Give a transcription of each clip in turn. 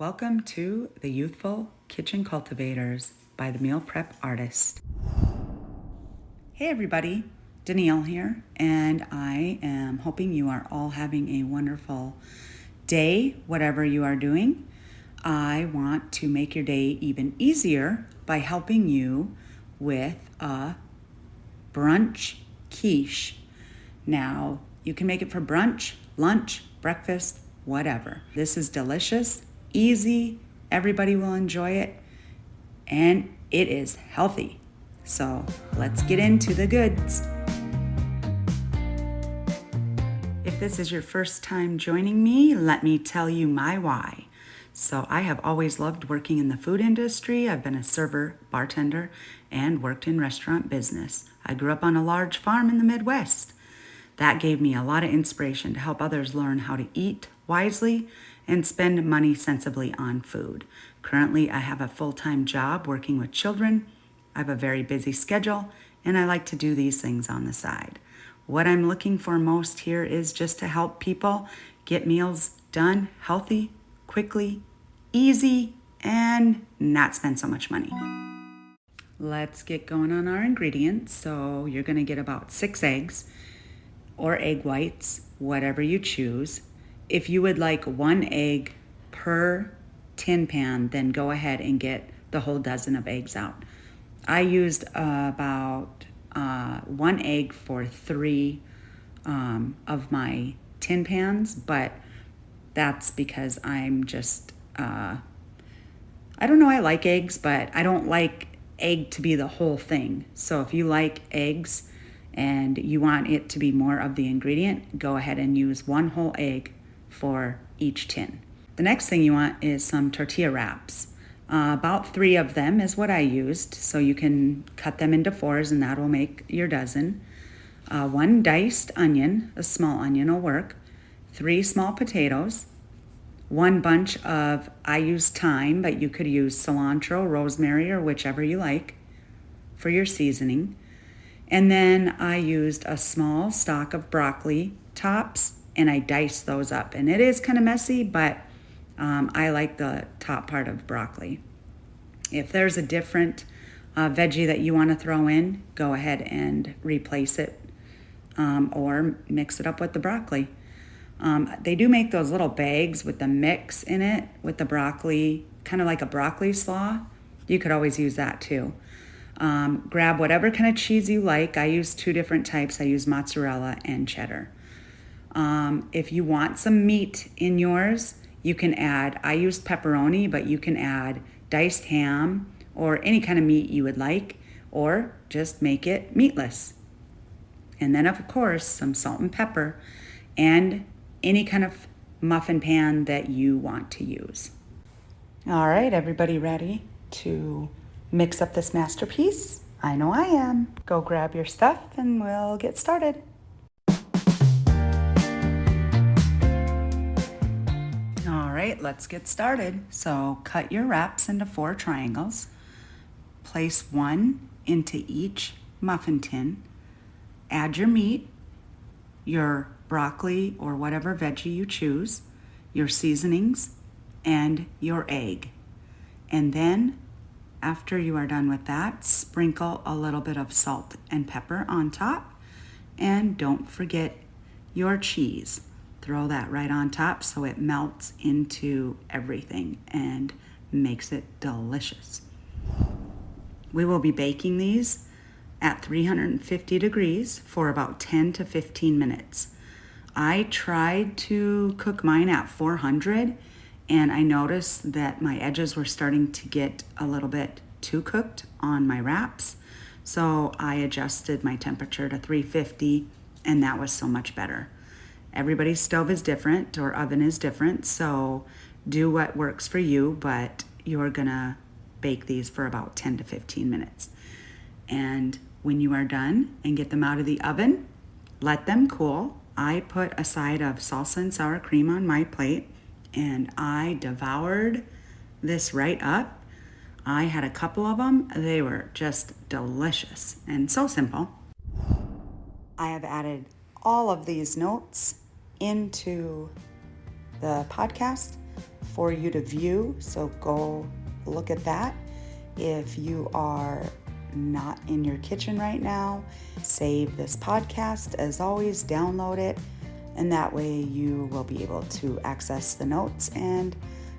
Welcome to the Youthful Kitchen Cultivators by the Meal Prep Artist. Hey everybody, Danielle here, and I am hoping you are all having a wonderful day, whatever you are doing. I want to make your day even easier by helping you with a brunch quiche. Now, you can make it for brunch, lunch, breakfast, whatever. This is delicious, easy, everybody will enjoy it, and it is healthy. So let's get into the goods. If this is your first time joining me, let me tell you my why. So I have always loved working in the food industry. I've been a server, bartender, and worked in restaurant business. I grew up on a large farm in the Midwest. That gave me a lot of inspiration to help others learn how to eat wisely and spend money sensibly on food. Currently, I have a full-time job working with children. I have a very busy schedule, and I like to do these things on the side. What I'm looking for most here is just to help people get meals done healthy, quickly, easy, and not spend so much money. Let's get going on our ingredients. So you're going to get about 6 eggs or egg whites, whatever you choose. If you would like 1 egg per tin pan, then go ahead and get the whole dozen of eggs out. I used about 1 egg for 3 of my tin pans, but that's because I'm just, I don't know, I like eggs, but I don't like egg to be the whole thing. So if you like eggs and you want it to be more of the ingredient, go ahead and use 1 whole egg for each tin. The next thing you want is some tortilla wraps. About 3 of them is what I used, so you can cut them into 4s and that will make your dozen. 1 diced onion, a small onion will work. 3 small potatoes. 1 bunch of, I use thyme, but you could use cilantro, rosemary, or whichever you like for your seasoning. And then I used a small stalk of broccoli tops, and I diced those up. And it is kind of messy, but I like the top part of broccoli. If there's a different veggie that you want to throw in, go ahead and replace it or mix it up with the broccoli. They do make those little bags with the mix in it with the broccoli, kind of like a broccoli slaw. You could always use that too. Grab whatever kind of cheese you like. I use 2 different types. I use mozzarella and cheddar. If you want some meat in yours, you can add, I used pepperoni, but you can add diced ham or any kind of meat you would like, or just make it meatless. And then of course, some salt and pepper and any kind of muffin pan that you want to use. All right, everybody ready to mix up this masterpiece? I know I am. Go grab your stuff and we'll get started. All right, let's get started. So cut your wraps into 4 triangles. Place 1 into each muffin tin. Add your meat, your broccoli or whatever veggie you choose, your seasonings, and your egg. And then after you are done with that, sprinkle a little bit of salt and pepper on top. And don't forget your cheese. Throw that right on top so it melts into everything and makes it delicious. We will be baking these at 350 degrees for about 10 to 15 minutes. I tried to cook mine at 400 and I noticed that my edges were starting to get a little bit too cooked on my wraps. So I adjusted my temperature to 350 and that was so much better. Everybody's stove is different or oven is different, so do what works for you, but you're gonna bake these for about 10 to 15 minutes. And when you are done and get them out of the oven, let them cool. I put a side of salsa and sour cream on my plate and I devoured this right up. I had a couple of them. They were just delicious and so simple. I have added all of these notes into the podcast for you to view, so go look at that. If you are not in your kitchen right now, save this podcast. As always, download it, and that way you will be able to access the notes and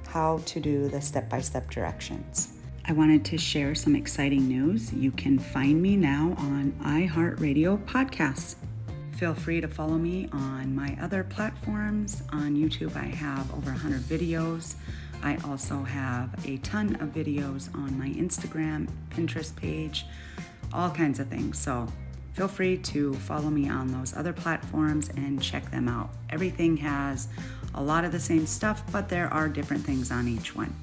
how to do the step-by-step directions. I wanted to share some exciting news. You can find me now on iHeartRadio podcasts. Feel free to follow me on my other platforms. On YouTube, I have over 100 videos. I also have a ton of videos on my Instagram, Pinterest page, all kinds of things. So feel free to follow me on those other platforms and check them out. Everything has a lot of the same stuff, but there are different things on each one.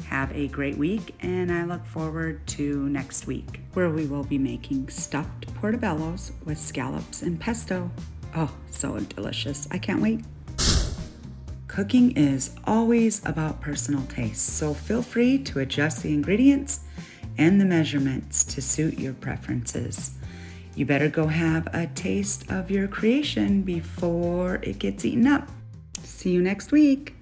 Have a great week, and I look forward to next week, where we will be making stuffed portobellos with scallops and pesto. Oh, so delicious. I can't wait. Cooking is always about personal taste, so feel free to adjust the ingredients and the measurements to suit your preferences. You better go have a taste of your creation before it gets eaten up. See you next week.